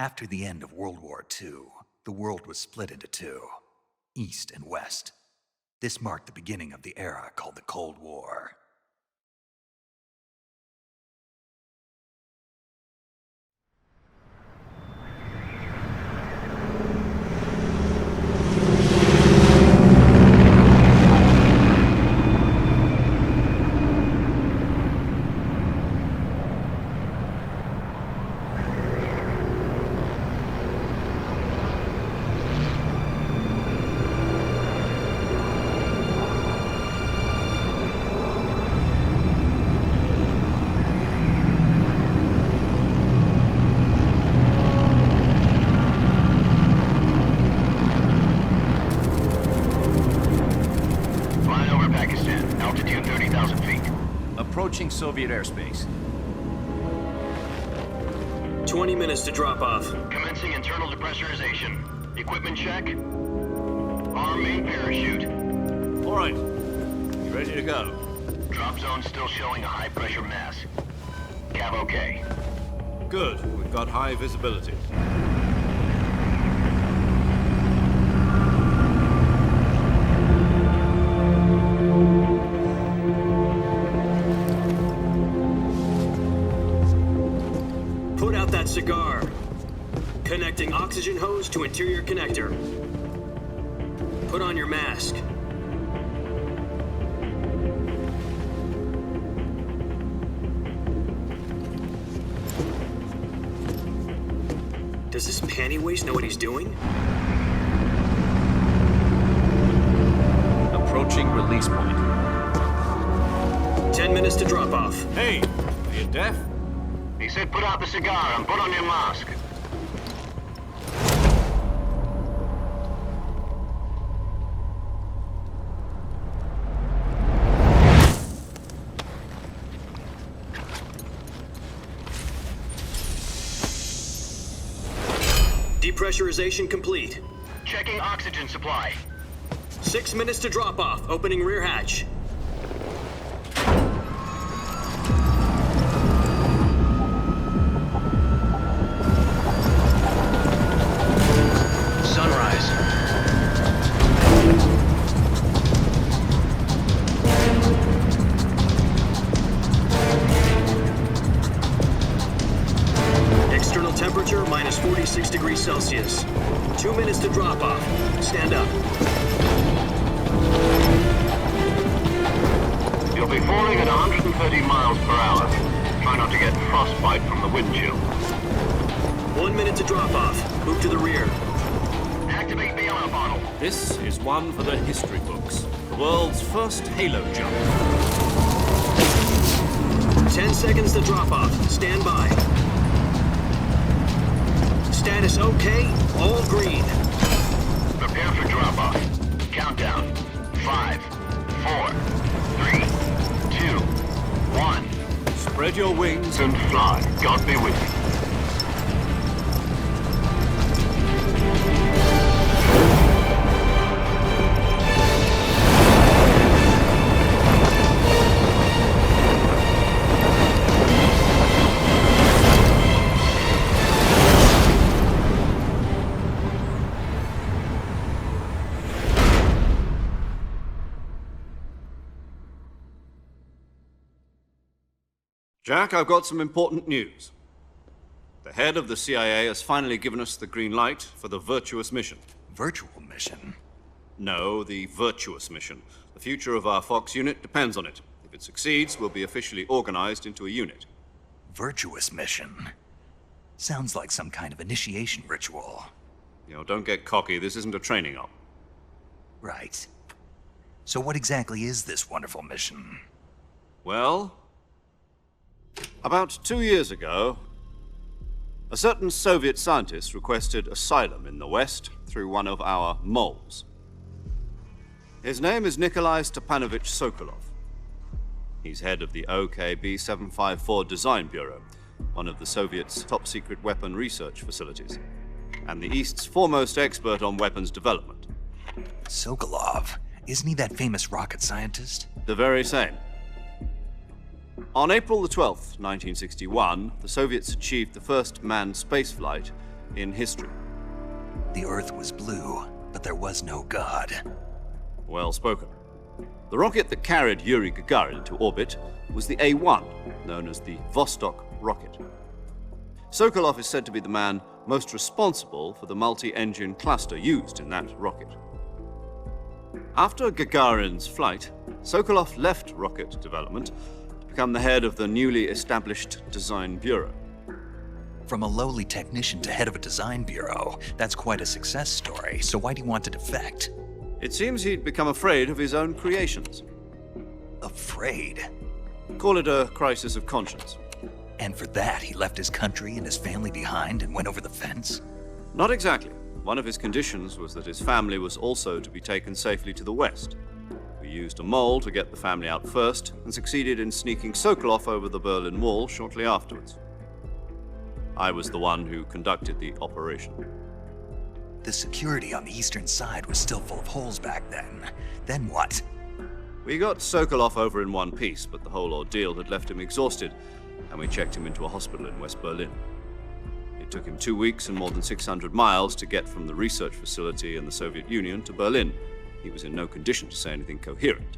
After the end of World War II, the world was split into two, East and West. This marked the beginning of the era called the Cold War. Approaching Soviet airspace. 20 minutes to drop off. Commencing internal depressurization. Equipment check. Arm main parachute. All right. You ready to go? Drop zone still showing a high pressure mass. Cav okay. Good. We've got high visibility. Put out that cigar. Connecting oxygen hose to interior connector. Put on your mask. Does this panty waste know what he's doing? Approaching release point. 10 minutes to drop off. Hey, are you deaf? He said put out the cigar and put on your mask. Depressurization complete. Checking oxygen supply. 6 minutes to drop off. Opening rear hatch. Sunrise. External temperature minus 46 degrees Celsius. 2 minutes to drop off. Stand up. You'll be falling at 130 miles per hour. Try not to get frostbite from the wind chill. 1 minute to drop off. Move to the rear. Activate bailout bottle. This is one for the history books. The world's first halo jump. 10 seconds to drop off. Stand by. Status okay. All green. Prepare for drop off. Countdown. 5, 4, 3, 2, 1. Spread your wings And fly. God be with you. Jack, I've got some important news. The head of the CIA has finally given us the green light for the virtuous mission. Virtual mission? No, the virtuous mission. The future of our Fox unit depends on it. If it succeeds, we'll be officially organized into a unit. Virtuous mission? Sounds like some kind of initiation ritual. You know, don't get cocky. This isn't a training op. Right. So what exactly is this wonderful mission? Well, about 2 years ago, a certain Soviet scientist requested asylum in the West through one of our moles. His name is Nikolai Stepanovich Sokolov. He's head of the OKB 754 Design Bureau, one of the Soviets' top-secret weapon research facilities, and the East's foremost expert on weapons development. Sokolov? Isn't he that famous rocket scientist? The very same. On April the 12th, 1961, the Soviets achieved the first manned spaceflight in history. The Earth was blue, but there was no God. Well spoken. The rocket that carried Yuri Gagarin into orbit was the A-1, known as the Vostok rocket. Sokolov is said to be the man most responsible for the multi-engine cluster used in that rocket. After Gagarin's flight, Sokolov left rocket development to become the head of the newly established Design Bureau. From a lowly technician to head of a design bureau, that's quite a success story, so why do you want to defect? It seems he'd become afraid of his own creations. Afraid? Call it a crisis of conscience. And for that, he left his country and his family behind and went over the fence? Not exactly. One of his conditions was that his family was also to be taken safely to the west. We used a mole to get the family out first and succeeded in sneaking Sokolov over the Berlin Wall shortly afterwards. I was the one who conducted the operation. The security on the eastern side was still full of holes back then. Then what? We got Sokolov over in one piece, but the whole ordeal had left him exhausted, and we checked him into a hospital in West Berlin. It took him 2 weeks and more than 600 miles to get from the research facility in the Soviet Union to Berlin. He was in no condition to say anything coherent.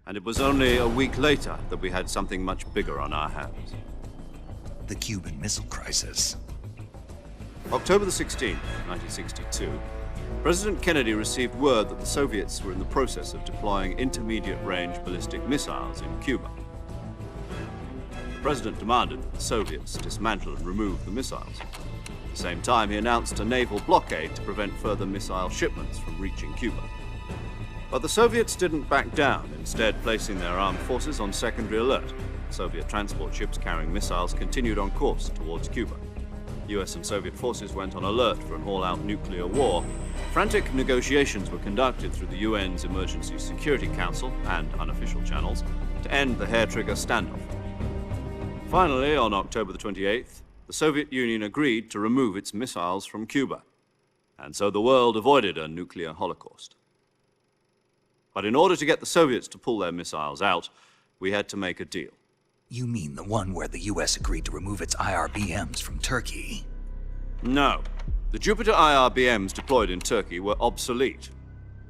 And it was only a week later that we had something much bigger on our hands. The Cuban Missile Crisis. October the 16th, 1962, President Kennedy received word that the Soviets were in the process of deploying intermediate-range ballistic missiles in Cuba. The president demanded that the Soviets dismantle and remove the missiles. At the same time, he announced a naval blockade to prevent further missile shipments from reaching Cuba. But the Soviets didn't back down, instead placing their armed forces on secondary alert. Soviet transport ships carrying missiles continued on course towards Cuba. US and Soviet forces went on alert for an all-out nuclear war. Frantic negotiations were conducted through the UN's Emergency Security Council and unofficial channels to end the hair-trigger standoff. Finally, on October the 28th, the Soviet Union agreed to remove its missiles from Cuba, and so the world avoided a nuclear holocaust. But in order to get the Soviets to pull their missiles out, we had to make a deal. You mean the one where the US agreed to remove its IRBMs from Turkey? No. The Jupiter IRBMs deployed in Turkey were obsolete,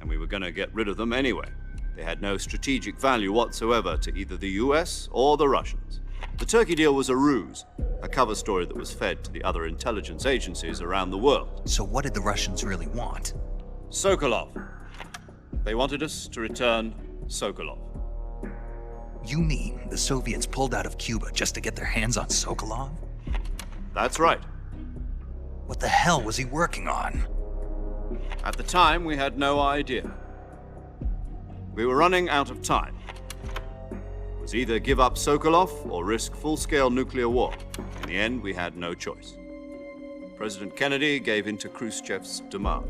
and we were going to get rid of them anyway. They had no strategic value whatsoever to either the US or the Russians. The Turkey deal was a ruse, a cover story that was fed to the other intelligence agencies around the world. So what did the Russians really want? Sokolov. They wanted us to return Sokolov. You mean the Soviets pulled out of Cuba just to get their hands on Sokolov? That's right. What the hell was he working on? At the time, we had no idea. We were running out of time. It was either give up Sokolov or risk full-scale nuclear war. In the end, we had no choice. President Kennedy gave in to Khrushchev's demand.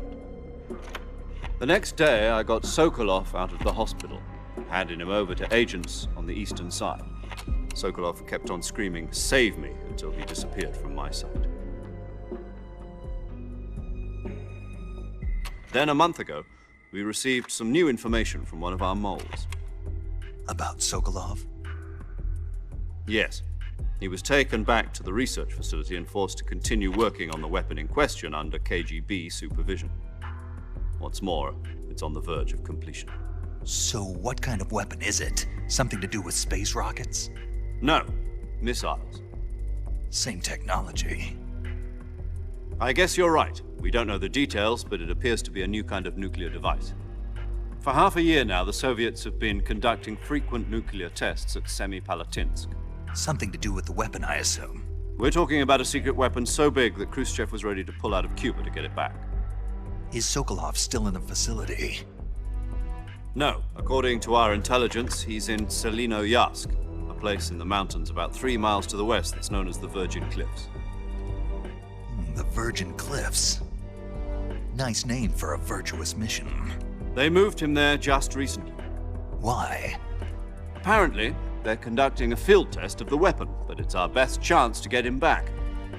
The next day, I got Sokolov out of the hospital, handing him over to agents on the eastern side. Sokolov kept on screaming, "Save me," until he disappeared from my sight. Then, a month ago, we received some new information from one of our moles. About Sokolov? Yes. He was taken back to the research facility and forced to continue working on the weapon in question under KGB supervision. What's more, it's on the verge of completion. So what kind of weapon is it? Something to do with space rockets? No, missiles. Same technology. I guess you're right. We don't know the details, but it appears to be a new kind of nuclear device. For half a year now, the Soviets have been conducting frequent nuclear tests at Semipalatinsk. Something to do with the weapon, I assume. We're talking about a secret weapon so big that Khrushchev was ready to pull out of Cuba to get it back. Is Sokolov still in the facility? No. According to our intelligence, he's in Selino-Yarsk, a place in the mountains about 3 miles to the west that's known as the Virgin Cliffs. The Virgin Cliffs. Nice name for a virtuous mission. They moved him there just recently. Why? Apparently, they're conducting a field test of the weapon, but it's our best chance to get him back.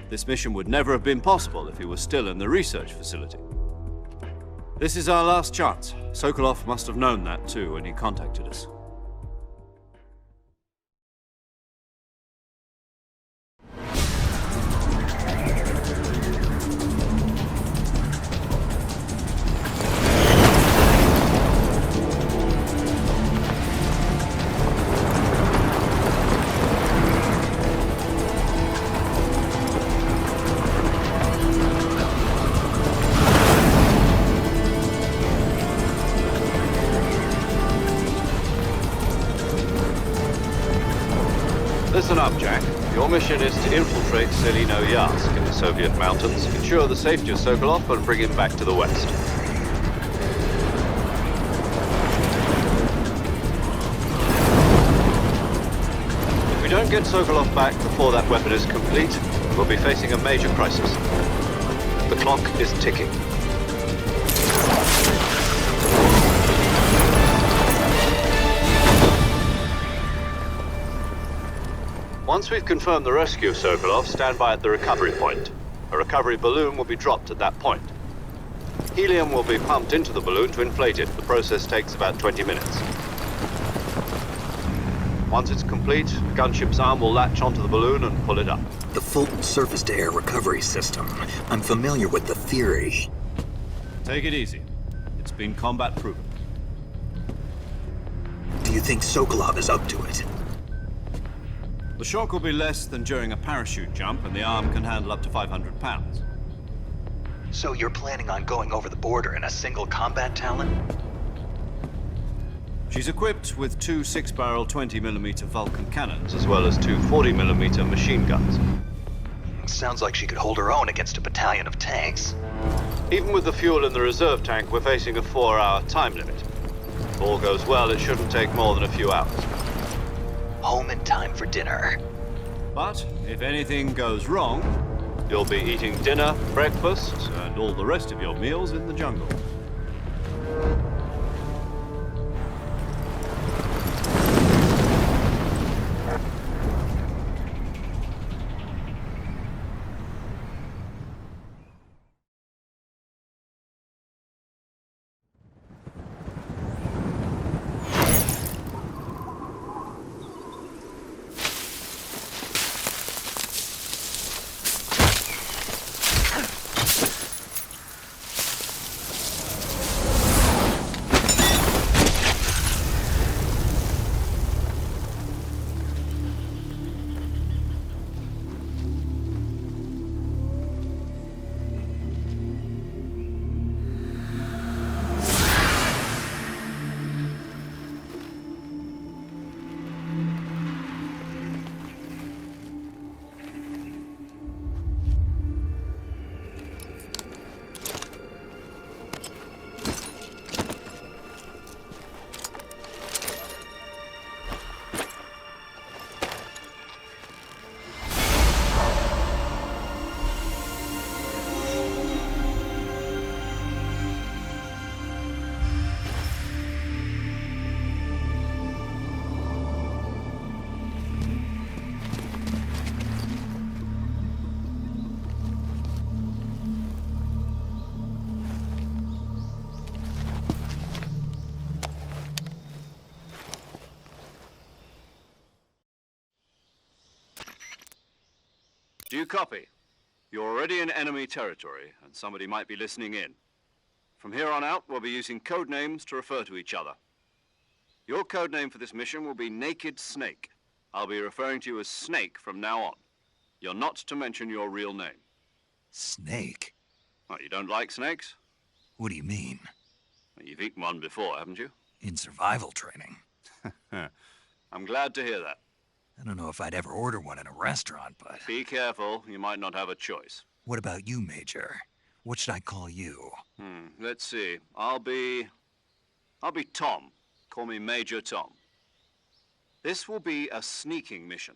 This mission would never have been possible if he was still in the research facility. This is our last chance. Sokolov must have known that too when he contacted us. Listen up, Jack. Your mission is to infiltrate Selino-Yarsk in the Soviet mountains, ensure the safety of Sokolov, and bring him back to the west. If we don't get Sokolov back before that weapon is complete, we'll be facing a major crisis. The clock is ticking. Once we've confirmed the rescue of Sokolov, stand by at the recovery point. A recovery balloon will be dropped at that point. Helium will be pumped into the balloon to inflate it. The process takes about 20 minutes. Once it's complete, the gunship's arm will latch onto the balloon and pull it up. The Fulton surface-to-air recovery system. I'm familiar with the theory. Take it easy. It's been combat proven. Do you think Sokolov is up to it? The shock will be less than during a parachute jump, and the arm can handle up to 500 pounds. So you're planning on going over the border in a single combat Talon? She's equipped with two 6-barrel 20mm Vulcan cannons, as well as two 40mm machine guns. Sounds like she could hold her own against a battalion of tanks. Even with the fuel in the reserve tank, we're facing a 4-hour time limit. If all goes well, it shouldn't take more than a few hours. Home in time for dinner. But if anything goes wrong, you'll be eating dinner, breakfast, and all the rest of your meals in the jungle. Do you copy? You're already in enemy territory, and somebody might be listening in. From here on out, we'll be using code names to refer to each other. Your code name for this mission will be Naked Snake. I'll be referring to you as Snake from now on. You're not to mention your real name. Snake? What, you don't like snakes? What do you mean? Well, you've eaten one before, haven't you? In survival training. I'm glad to hear that. I don't know if I'd ever order one in a restaurant, but... Be careful, you might not have a choice. What about you, Major? What should I call you? Let's see. I'll be Tom. Call me Major Tom. This will be a sneaking mission.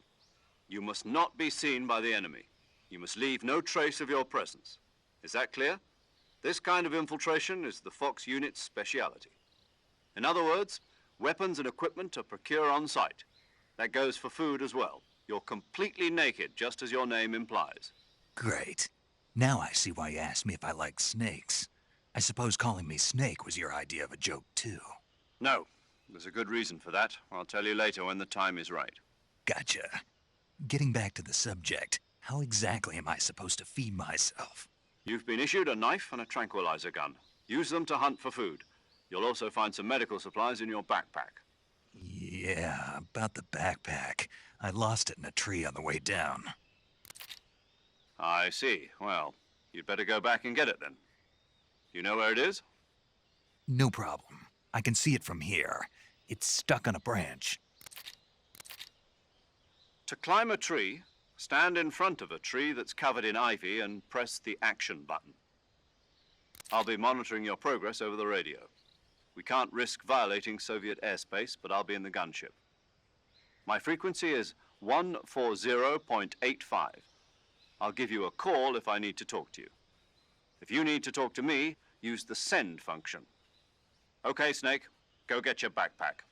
You must not be seen by the enemy. You must leave no trace of your presence. Is that clear? This kind of infiltration is the Fox unit's speciality. In other words, weapons and equipment are procured on site. That goes for food as well. You're completely naked, just as your name implies. Great. Now I see why you asked me if I like snakes. I suppose calling me Snake was your idea of a joke, too. No. There's a good reason for that. I'll tell you later when the time is right. Gotcha. Getting back to the subject, how exactly am I supposed to feed myself? You've been issued a knife and a tranquilizer gun. Use them to hunt for food. You'll also find some medical supplies in your backpack. Yeah, about the backpack. I lost it in a tree on the way down. I see. Well, you'd better go back and get it then. You know where it is? No problem. I can see it from here. It's stuck on a branch. To climb a tree, stand in front of a tree that's covered in ivy and press the action button. I'll be monitoring your progress over the radio. We can't risk violating Soviet airspace, but I'll be in the gunship. My frequency is 140.85. I'll give you a call if I need to talk to you. If you need to talk to me, use the send function. Okay, Snake, go get your backpack.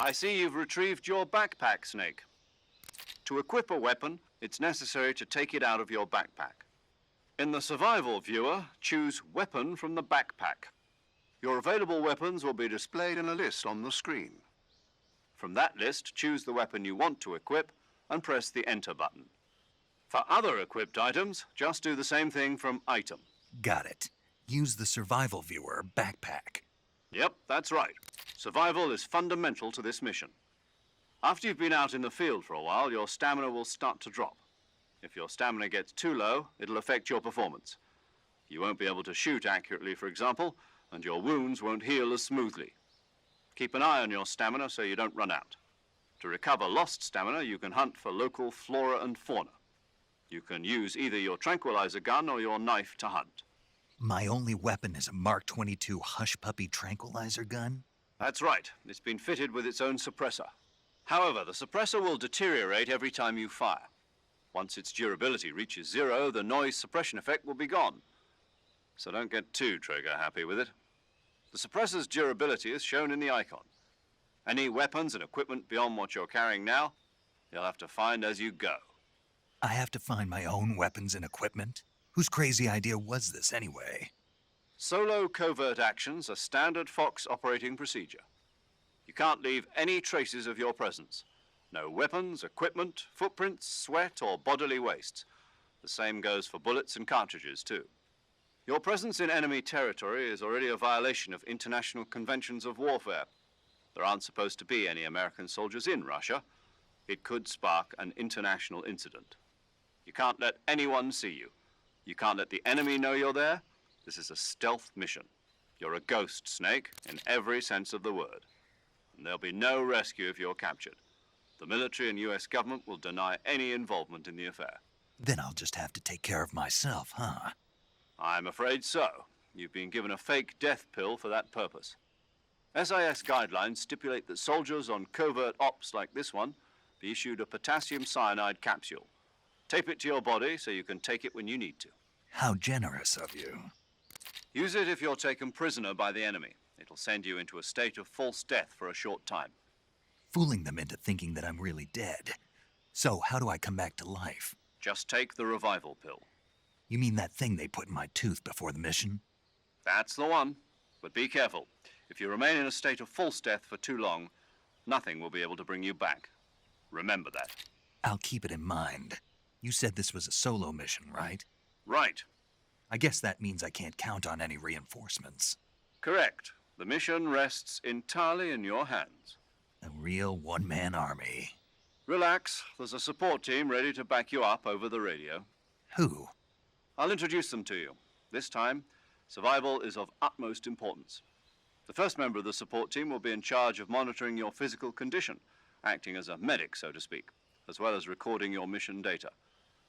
I see you've retrieved your backpack, Snake. To equip a weapon, it's necessary to take it out of your backpack. In the survival viewer, choose Weapon from the backpack. Your available weapons will be displayed in a list on the screen. From that list, choose the weapon you want to equip and press the Enter button. For other equipped items, just do the same thing from Item. Got it. Use the survival viewer backpack. Yep, that's right. Survival is fundamental to this mission. After you've been out in the field for a while, your stamina will start to drop. If your stamina gets too low, it'll affect your performance. You won't be able to shoot accurately, for example, and your wounds won't heal as smoothly. Keep an eye on your stamina so you don't run out. To recover lost stamina, you can hunt for local flora and fauna. You can use either your tranquilizer gun or your knife to hunt. My only weapon is a Mark 22 Hush Puppy tranquilizer gun? That's right. It's been fitted with its own suppressor. However, the suppressor will deteriorate every time you fire. Once its durability reaches 0, the noise suppression effect will be gone. So don't get too trigger happy with it. The suppressor's durability is shown in the icon. Any weapons and equipment beyond what you're carrying now, you'll have to find as you go. I have to find my own weapons and equipment? Whose crazy idea was this anyway? Solo covert actions are standard Fox operating procedure. You can't leave any traces of your presence. No weapons, equipment, footprints, sweat, or bodily wastes. The same goes for bullets and cartridges, too. Your presence in enemy territory is already a violation of international conventions of warfare. There aren't supposed to be any American soldiers in Russia. It could spark an international incident. You can't let anyone see you. You can't let the enemy know you're there. This is a stealth mission. You're a ghost, Snake, in every sense of the word. And there'll be no rescue if you're captured. The military and US government will deny any involvement in the affair. Then I'll just have to take care of myself, huh? I'm afraid so. You've been given a fake death pill for that purpose. SIS guidelines stipulate that soldiers on covert ops like this one be issued a potassium cyanide capsule. Tape it to your body so you can take it when you need to. How generous of you. Use it if you're taken prisoner by the enemy. It'll send you into a state of false death for a short time. fooling them into thinking that I'm really dead. So, how do I come back to life? Just take the revival pill. You mean that thing they put in my tooth before the mission? That's the one. But be careful. If you remain in a state of false death for too long, nothing will be able to bring you back. Remember that. I'll keep it in mind. You said this was a solo mission, right? Right. I guess that means I can't count on any reinforcements. Correct. The mission rests entirely in your hands. A real one-man army. Relax. There's a support team ready to back you up over the radio. Who? I'll introduce them to you. This time, survival is of utmost importance. The first member of the support team will be in charge of monitoring your physical condition, acting as a medic, so to speak, as well as recording your mission data.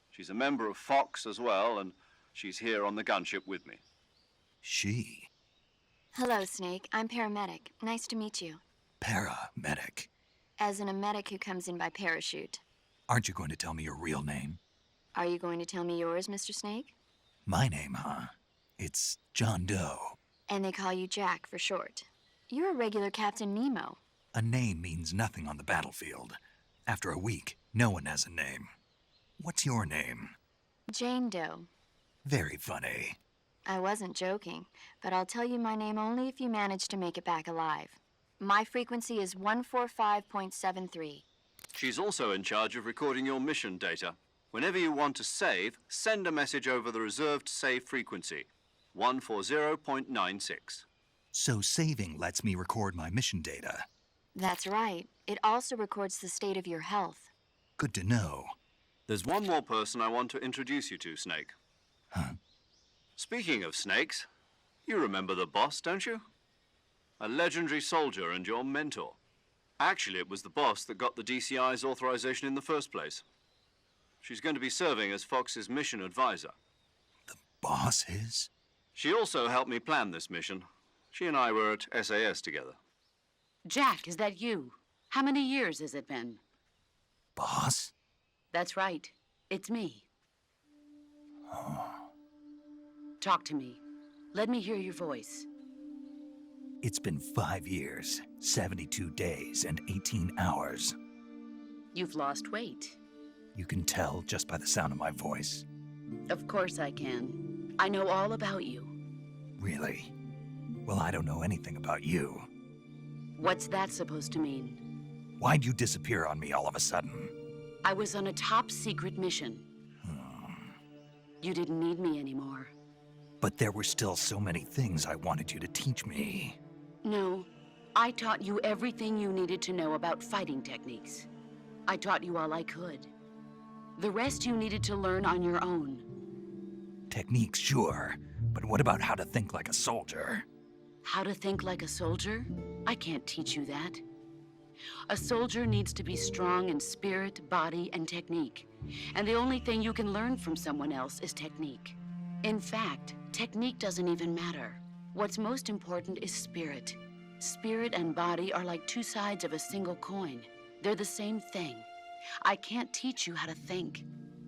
She's a member of Fox as well, and she's here on the gunship with me. She? Hello, Snake. I'm paramedic. Nice to meet you. Paramedic. As in a medic who comes in by parachute. Aren't you going to tell me your real name? Are you going to tell me yours, Mr. Snake? My name, huh? It's John Doe. And they call you Jack for short. You're a regular Captain Nemo. A name means nothing on the battlefield. After a week, no one has a name. What's your name? Jane Doe. Very funny. I wasn't joking, but I'll tell you my name only if you manage to make it back alive. My frequency is 145.73. She's also in charge of recording your mission data. Whenever you want to save, send a message over the reserved save frequency, 140.96. So saving lets me record my mission data. That's right. It also records the state of your health. Good to know. There's one more person I want to introduce you to, Snake. Huh? Speaking of snakes, you remember the boss, don't you? A legendary soldier and your mentor. Actually, it was the boss that got the DCI's authorization in the first place. She's going to be serving as Fox's mission advisor. The boss is? She also helped me plan this mission. She and I were at SAS together. Jack, is that you? How many years has it been? Boss? That's right. It's me. Talk to me. Let me hear your voice. It's been 5 years, 72 days, and 18 hours. You've lost weight. You can tell just by the sound of my voice. Of course I can. I know all about you. Really? Well, I don't know anything about you. What's that supposed to mean? Why'd you disappear on me all of a sudden? I was on a top-secret mission. You didn't need me anymore. But there were still so many things I wanted you to teach me. No, I taught you everything you needed to know about fighting techniques. I taught you all I could. The rest you needed to learn on your own. Techniques, sure. But what about how to think like a soldier? How to think like a soldier? I can't teach you that. A soldier needs to be strong in spirit, body, and technique. And the only thing you can learn from someone else is technique. In fact, technique doesn't even matter. What's most important is spirit. Spirit and body are like two sides of a single coin. They're the same thing. I can't teach you how to think.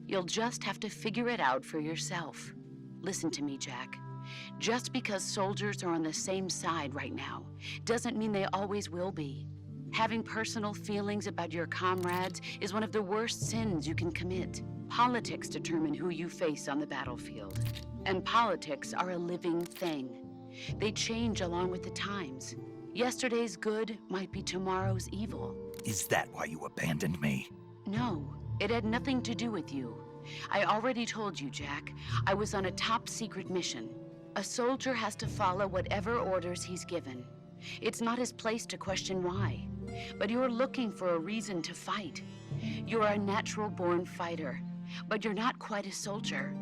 You'll just have to figure it out for yourself. Listen to me, Jack. Just because soldiers are on the same side right now doesn't mean they always will be. Having personal feelings about your comrades is one of the worst sins you can commit. Politics determine who you face on the battlefield. And politics are a living thing. They change along with the times. Yesterday's good might be tomorrow's evil. Is that why you abandoned me? No, it had nothing to do with you. I already told you, Jack. I was on a top-secret mission. A soldier has to follow whatever orders he's given. It's not his place to question why. But you're looking for a reason to fight. You're a natural-born fighter, but you're not quite a soldier.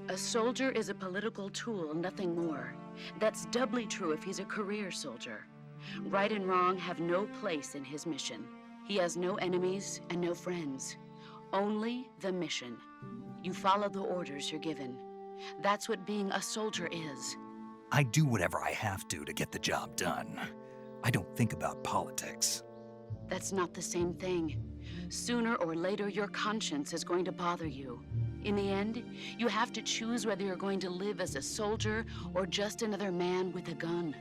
A soldier is a political tool, nothing more. That's doubly true if he's a career soldier. Right and wrong have no place in his mission. He has no enemies and no friends. Only the mission. You follow the orders you're given. That's what being a soldier is. I do whatever I have to get the job done. I don't think about politics. That's not the same thing. Sooner or later, your conscience is going to bother you. In the end, you have to choose whether you're going to live as a soldier or just another man with a gun.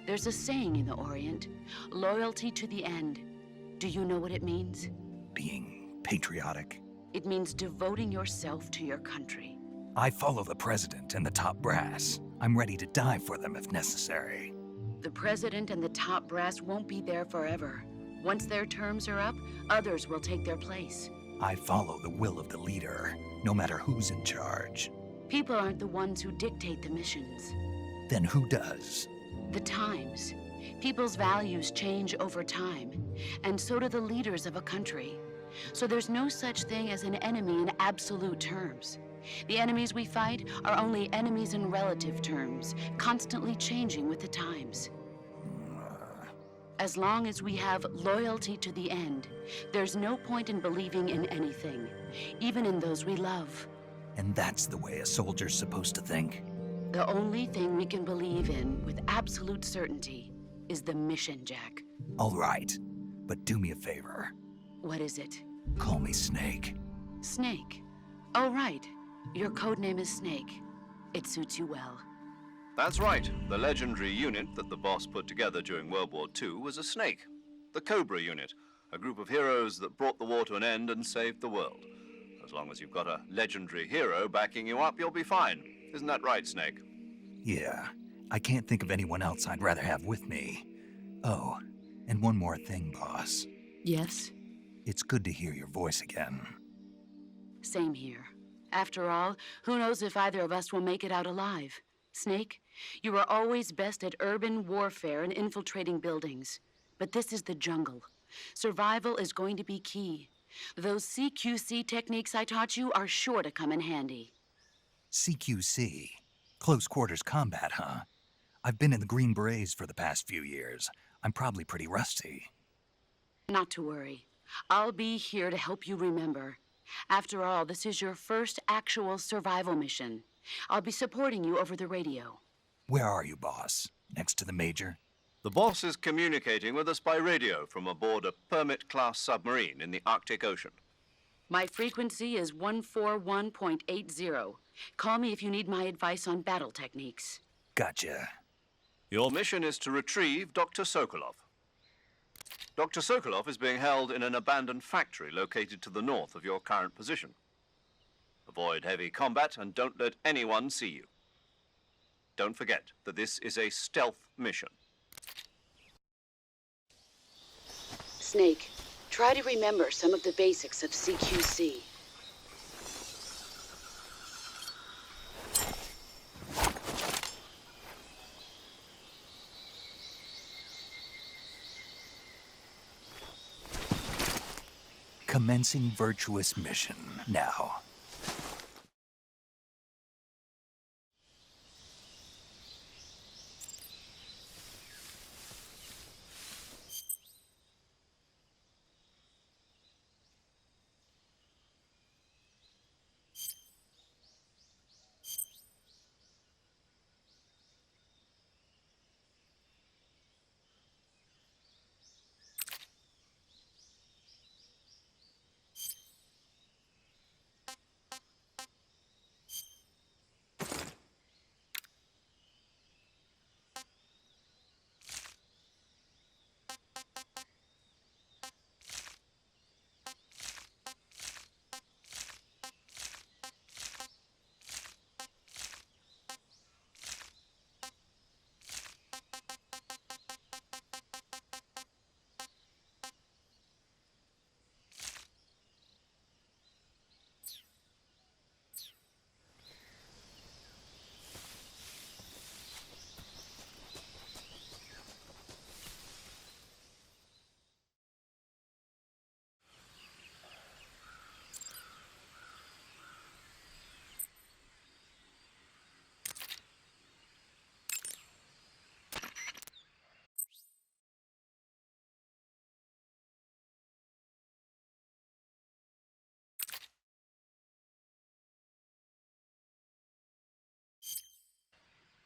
There's a saying in the Orient, loyalty to the end. Do you know what it means? Being patriotic. It means devoting yourself to your country. I follow the president and the top brass. I'm ready to die for them if necessary. The president and the top brass won't be there forever. Once their terms are up, others will take their place. I follow the will of the leader, no matter who's in charge. People aren't the ones who dictate the missions. Then who does? The times. People's values change over time, and so do the leaders of a country. So there's no such thing as an enemy in absolute terms. The enemies we fight are only enemies in relative terms, constantly changing with the times. As long as we have loyalty to the end, there's no point in believing in anything, even in those we love. And that's the way a soldier's supposed to think? The only thing we can believe in with absolute certainty is the mission, Jack. All right, but do me a favor. What is it? Call me Snake. Snake. Oh, right. Your codename is Snake. It suits you well. That's right. The legendary unit that the boss put together during World War II was a snake. The Cobra unit, a group of heroes that brought the war to an end and saved the world. As long as you've got a legendary hero backing you up, you'll be fine. Isn't that right, Snake? Yeah, I can't think of anyone else I'd rather have with me. Oh, and one more thing, boss. Yes? It's good to hear your voice again. Same here. After all, who knows if either of us will make it out alive? Snake, you are always best at urban warfare and infiltrating buildings. But this is the jungle. Survival is going to be key. Those CQC techniques I taught you are sure to come in handy. CQC? Close quarters combat, huh? I've been in the Green Berets for the past few years. I'm probably pretty rusty. Not to worry. I'll be here to help you remember. After all, this is your first actual survival mission. I'll be supporting you over the radio. Where are you, boss? Next to the Major? The boss is communicating with us by radio from aboard a Permit-class submarine in the Arctic Ocean. My frequency is 141.80. Call me if you need my advice on battle techniques. Gotcha. Your mission is to retrieve Dr. Sokolov. Dr. Sokolov is being held in an abandoned factory located to the north of your current position. Avoid heavy combat and don't let anyone see you. Don't forget that this is a stealth mission. Snake, try to remember some of the basics of CQC. Commencing virtuous mission now.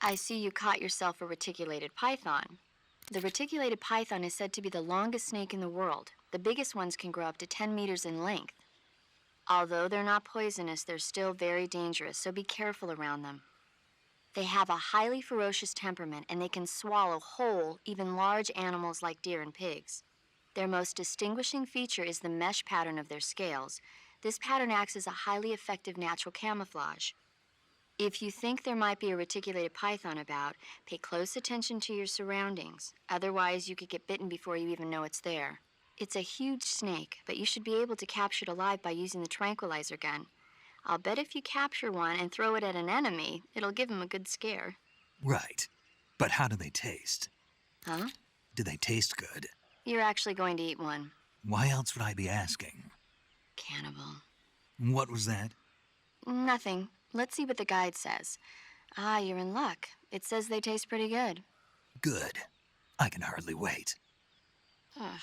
I see you caught yourself a reticulated python. The reticulated python is said to be the longest snake in the world. The biggest ones can grow up to 10 meters in length. Although they're not poisonous, they're still very dangerous, so be careful around them. They have a highly ferocious temperament, and they can swallow whole, even large animals like deer and pigs. Their most distinguishing feature is the mesh pattern of their scales. This pattern acts as a highly effective natural camouflage. If you think there might be a reticulated python about, pay close attention to your surroundings. Otherwise, you could get bitten before you even know it's there. It's a huge snake, but you should be able to capture it alive by using the tranquilizer gun. I'll bet if you capture one and throw it at an enemy, it'll give him a good scare. Right. But how do they taste? Huh? Do they taste good? You're actually going to eat one. Why else would I be asking? Cannibal. What was that? Nothing. Let's see what the guide says. Ah, you're in luck. It says they taste pretty good. Good. I can hardly wait. Ugh.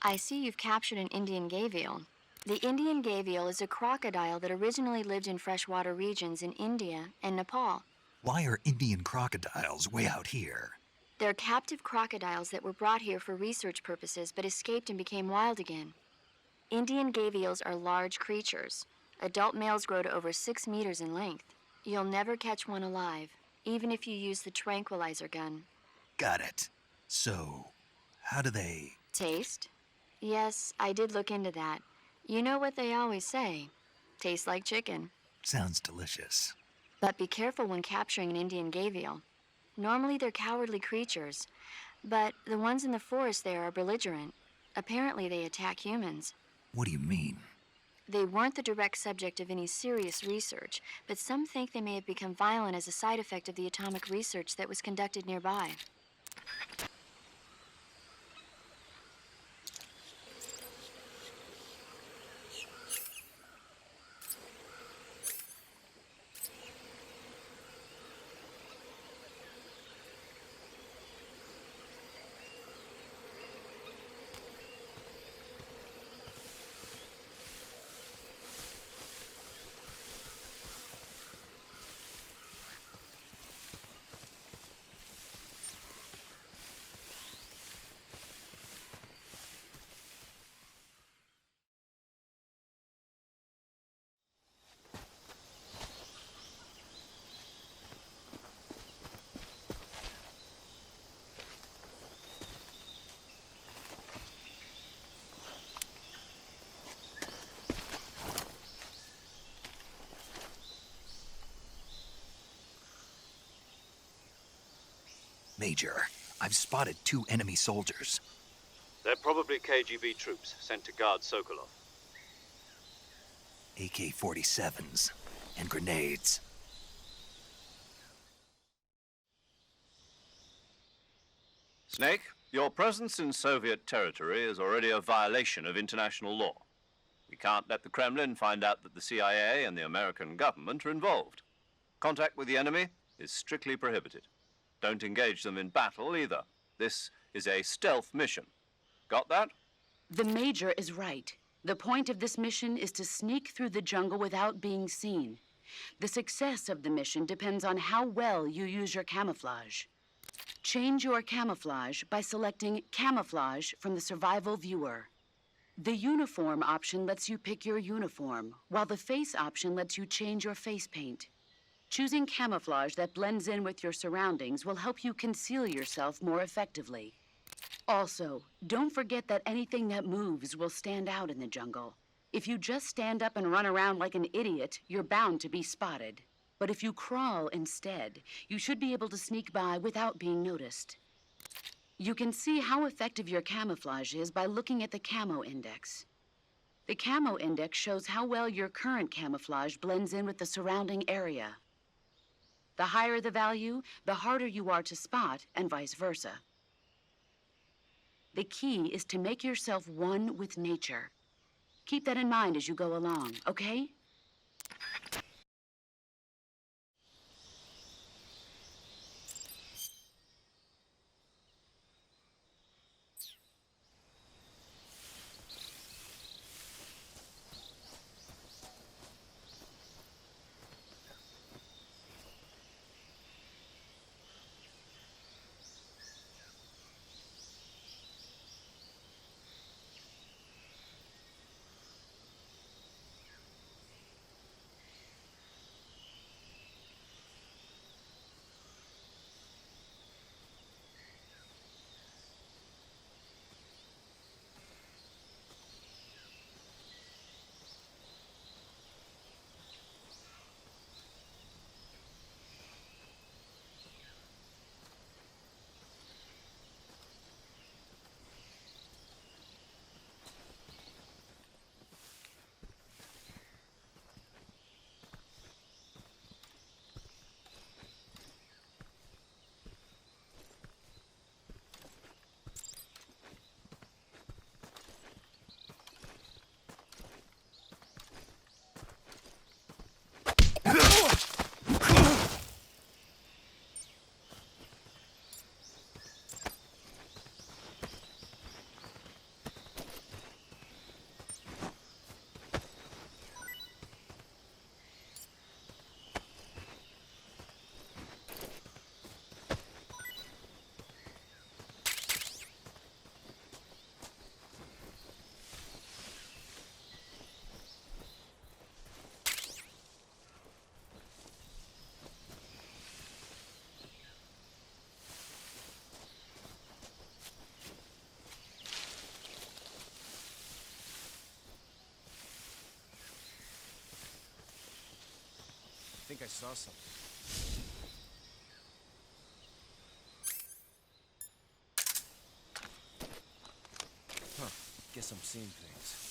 I see you've captured an Indian gavial. The Indian gavial is a crocodile that originally lived in freshwater regions in India and Nepal. Why are Indian crocodiles way out here? They're captive crocodiles that were brought here for research purposes but escaped and became wild again. Indian gavials are large creatures. Adult males grow to over 6 meters in length. You'll never catch one alive, even if you use the tranquilizer gun. Got it. So, how do they... Taste? Yes, I did look into that. You know what they always say. Tastes like chicken. Sounds delicious. But be careful when capturing an Indian gavial. Normally they're cowardly creatures, but the ones in the forest there are belligerent. Apparently they attack humans. What do you mean? They weren't the direct subject of any serious research, but some think they may have become violent as a side effect of the atomic research that was conducted nearby. Major, I've spotted 2 enemy soldiers. They're probably KGB troops sent to guard Sokolov. AK-47s and grenades. Snake, your presence in Soviet territory is already a violation of international law. We can't let the Kremlin find out that the CIA and the American government are involved. Contact with the enemy is strictly prohibited. Don't engage them in battle either. This is a stealth mission. Got that? The Major is right. The point of this mission is to sneak through the jungle without being seen. The success of the mission depends on how well you use your camouflage. Change your camouflage by selecting Camouflage from the Survival Viewer. The Uniform option lets you pick your uniform, while the Face option lets you change your face paint. Choosing camouflage that blends in with your surroundings will help you conceal yourself more effectively. Also, don't forget that anything that moves will stand out in the jungle. If you just stand up and run around like an idiot, you're bound to be spotted. But if you crawl instead, you should be able to sneak by without being noticed. You can see how effective your camouflage is by looking at the Camo Index. The Camo Index shows how well your current camouflage blends in with the surrounding area. The higher the value, the harder you are to spot, and vice versa. The key is to make yourself one with nature. Keep that in mind as you go along, okay? I think I saw something. Huh. Guess I'm seeing things.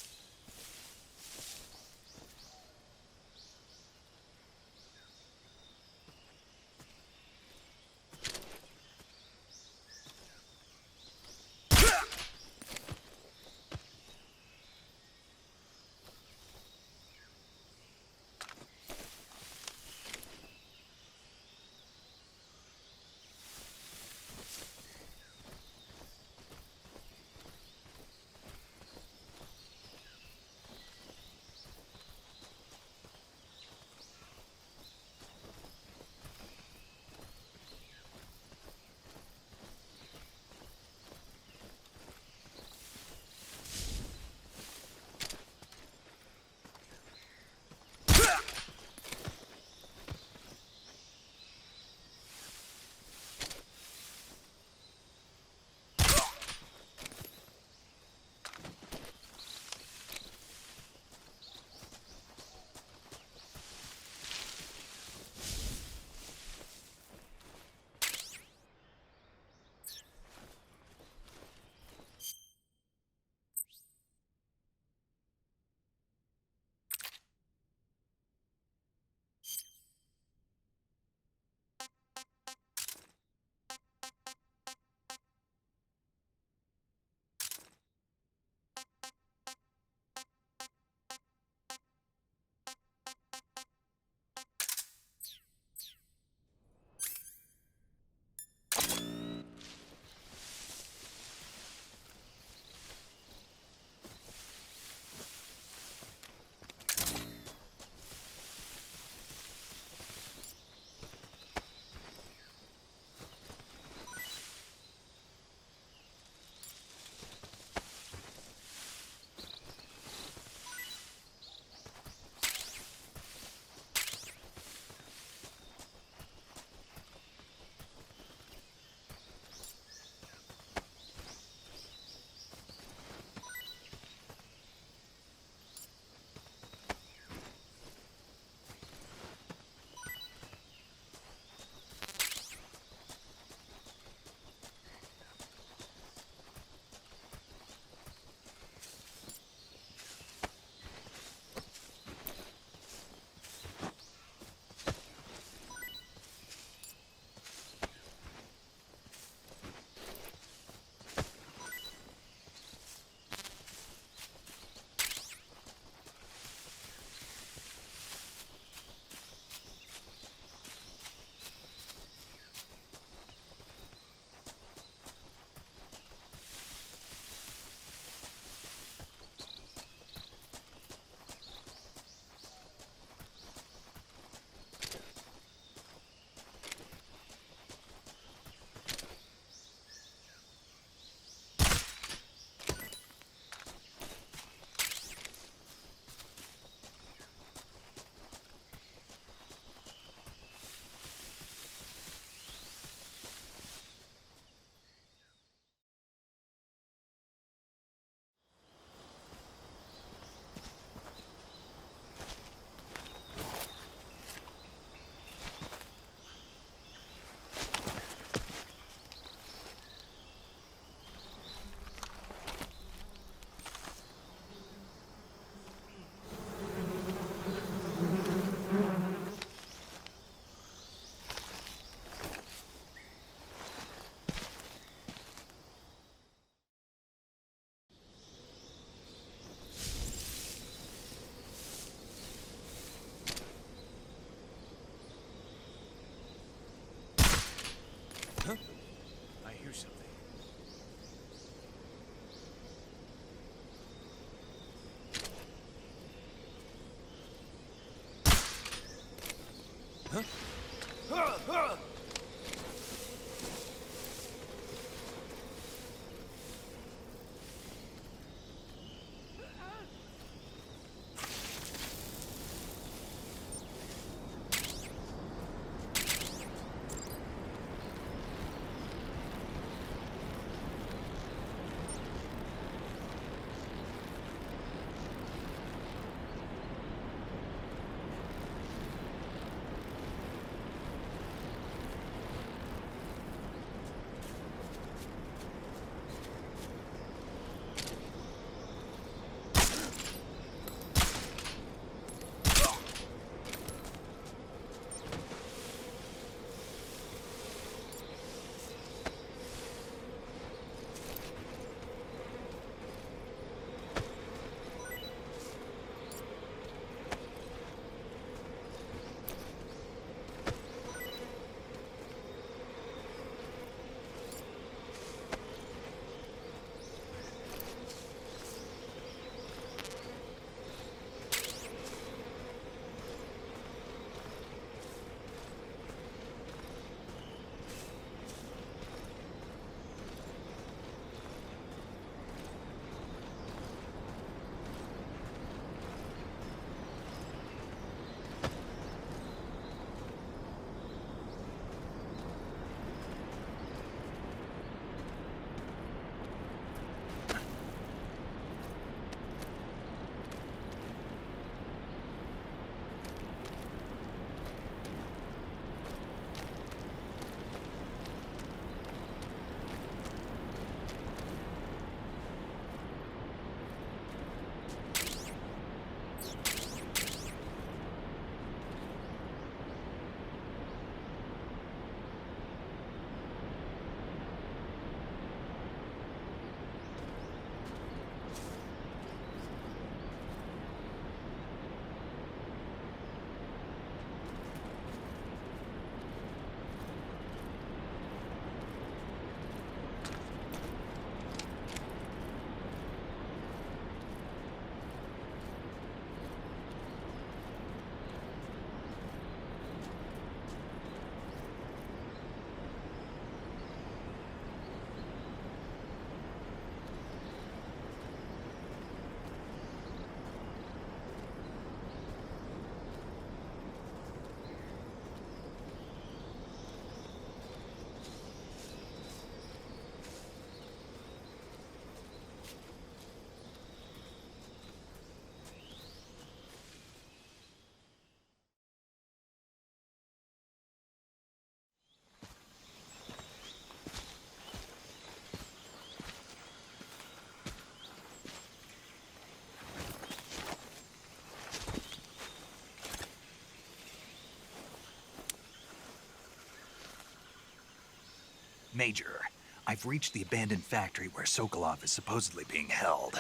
Major, I've reached the abandoned factory where Sokolov is supposedly being held.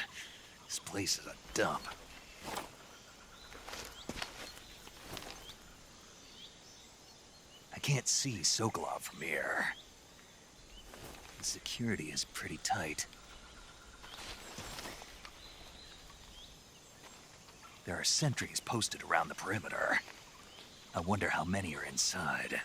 This place is a dump. I can't see Sokolov from here. The security is pretty tight. There are sentries posted around the perimeter. I wonder how many are inside.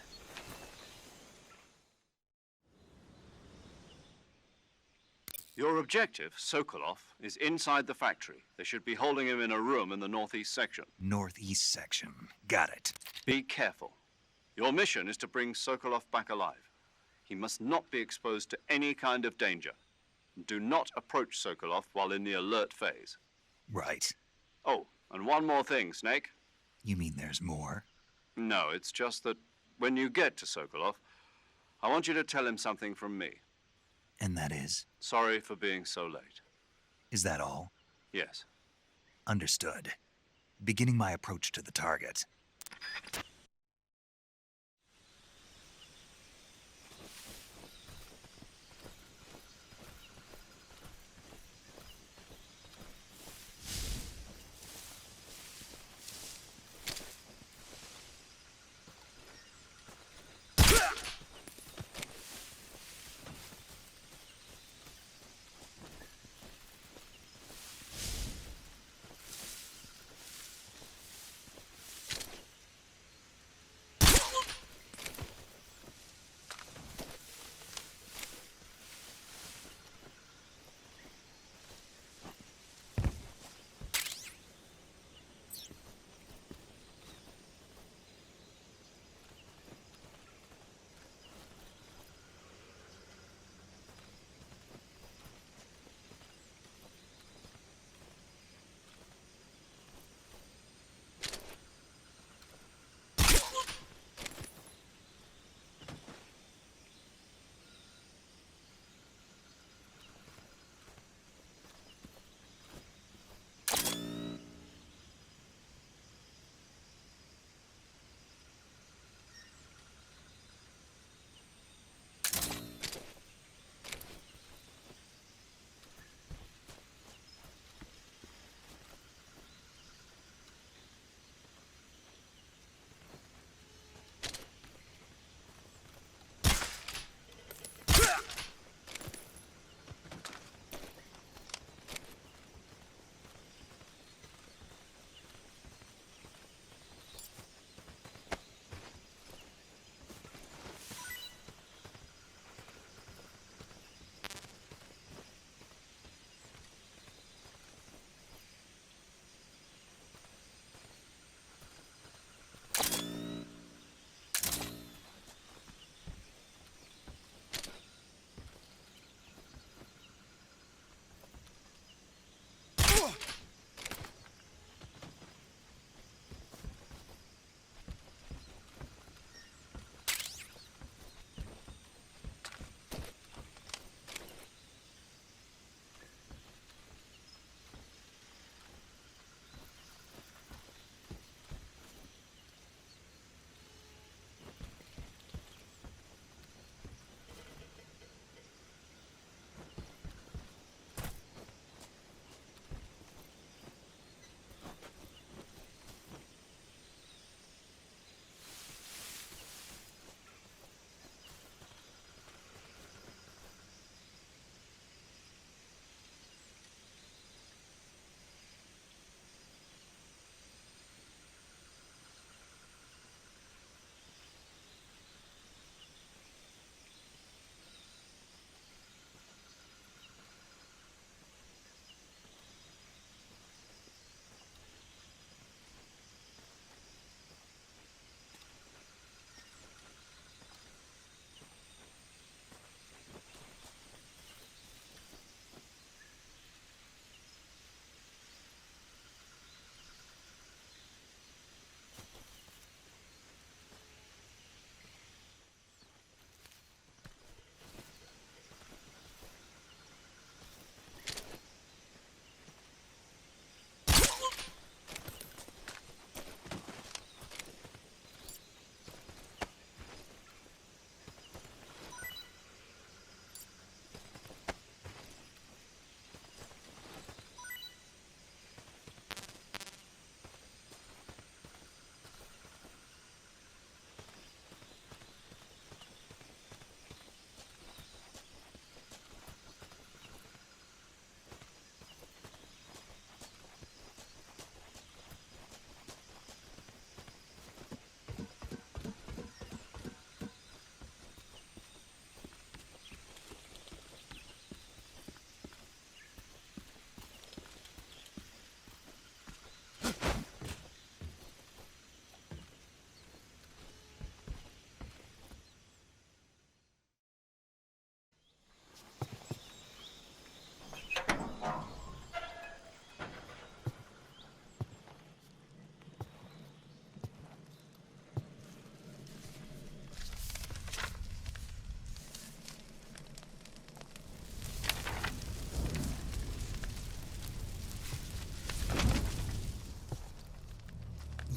Your objective, Sokolov, is inside the factory. They should be holding him in a room in the northeast section. Northeast section. Got it. Be careful. Your mission is to bring Sokolov back alive. He must not be exposed to any kind of danger. Do not approach Sokolov while in the alert phase. Right. Oh, and one more thing, Snake. You mean there's more? No, it's just that when you get to Sokolov, I want you to tell him something from me. And that is? Sorry for being so late. Is that all? Yes. Understood. Beginning my approach to the target.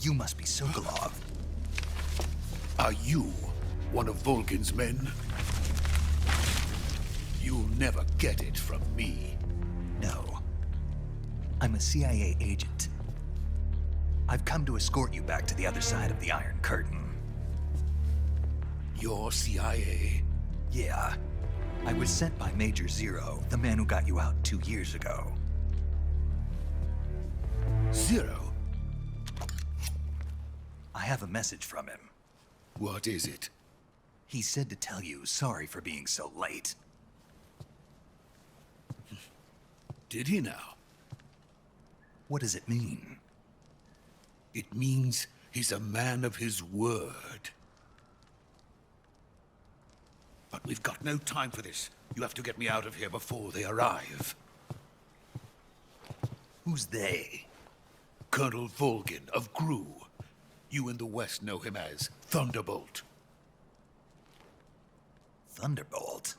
You must be Sokolov. Are you one of Volgin's men? You'll never get it from me. No. I'm a CIA agent. I've come to escort you back to the other side of the Iron Curtain. You're CIA? Yeah. I was sent by Major Zero, the man who got you out 2 years ago. Zero? I have a message from him. What is it? He said to tell you sorry for being so late. Did he now? What does it mean? It means he's a man of his word. But we've got no time for this. You have to get me out of here before they arrive. Who's they? Colonel Volgin of GRU. You in the West know him as Thunderbolt. Thunderbolt?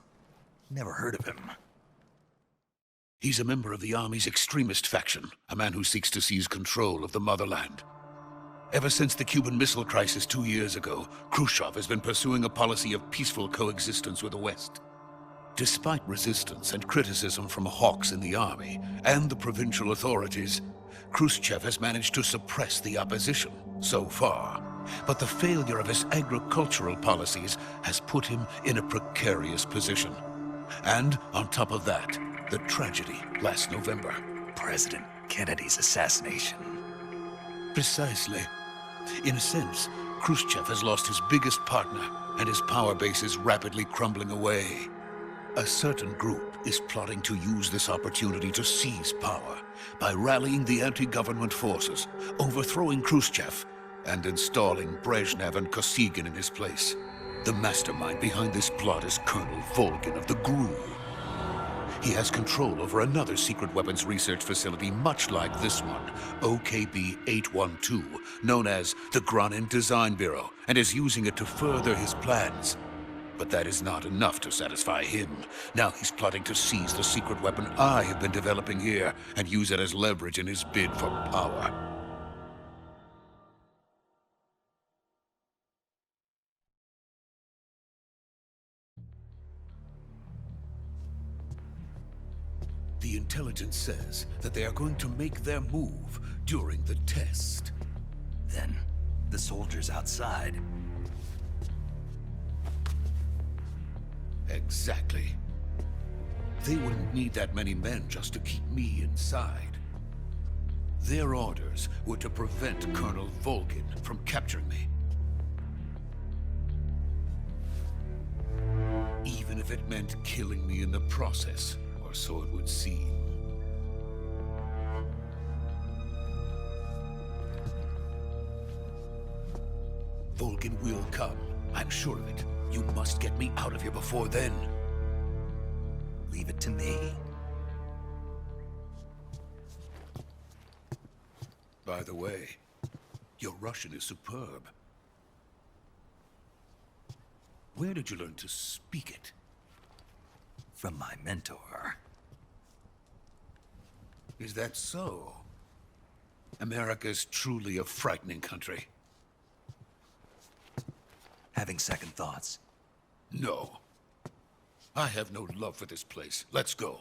Never heard of him. He's a member of the Army's extremist faction, a man who seeks to seize control of the motherland. Ever since the Cuban Missile Crisis 2 years ago, Khrushchev has been pursuing a policy of peaceful coexistence with the West. Despite resistance and criticism from hawks in the army and the provincial authorities, Khrushchev has managed to suppress the opposition so far. But the failure of his agricultural policies has put him in a precarious position. And on top of that, the tragedy last November. President Kennedy's assassination. Precisely. In a sense, Khrushchev has lost his biggest partner, and his power base is rapidly crumbling away. A certain group is plotting to use this opportunity to seize power by rallying the anti-government forces, overthrowing Khrushchev, and installing Brezhnev and Kosygin in his place. The mastermind behind this plot is Colonel Volgin of the GRU. He has control over another secret weapons research facility much like this one, OKB-812, known as the Granin Design Bureau, and is using it to further his plans. But that is not enough to satisfy him. Now he's plotting to seize the secret weapon I have been developing here and use it as leverage in his bid for power. The intelligence says that they are going to make their move during the test. Then, the soldiers outside. Exactly. They wouldn't need that many men just to keep me inside. Their orders were to prevent Colonel Volgin from capturing me. Even if it meant killing me in the process, or so it would seem. Volgin will come. I'm sure of it. You must get me out of here before then. Leave it to me. By the way, your Russian is superb. Where did you learn to speak it? From my mentor. Is that so? America's truly a frightening country. Having second thoughts. No. I have no love for this place. Let's go.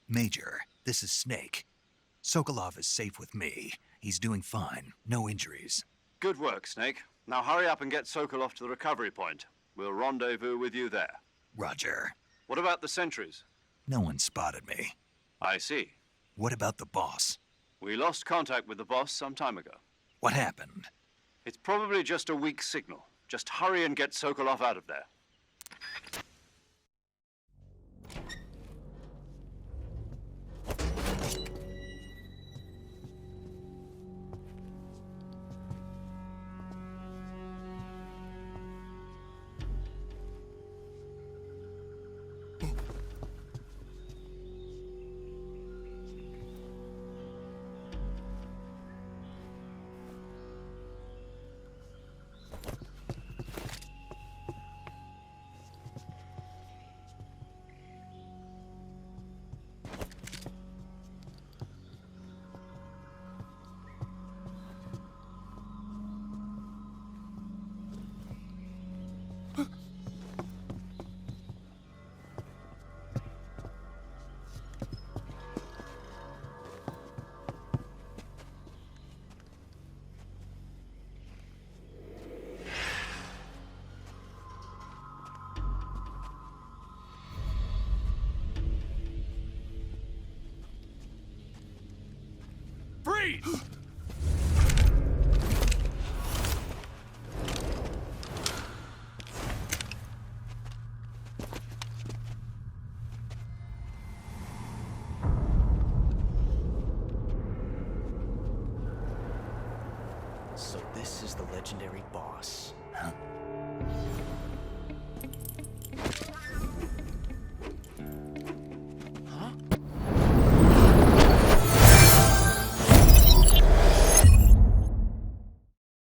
Major, this is Snake. Sokolov is safe with me. He's doing fine. No injuries. Good work, Snake. Now hurry up and get Sokolov to the recovery point. We'll rendezvous with you there. Roger. What about the sentries? No one spotted me. I see. What about the boss? We lost contact with the boss some time ago. What happened? It's probably just a weak signal. Just hurry and get Sokolov out of there. Freeze! So this is the legendary boss. Huh?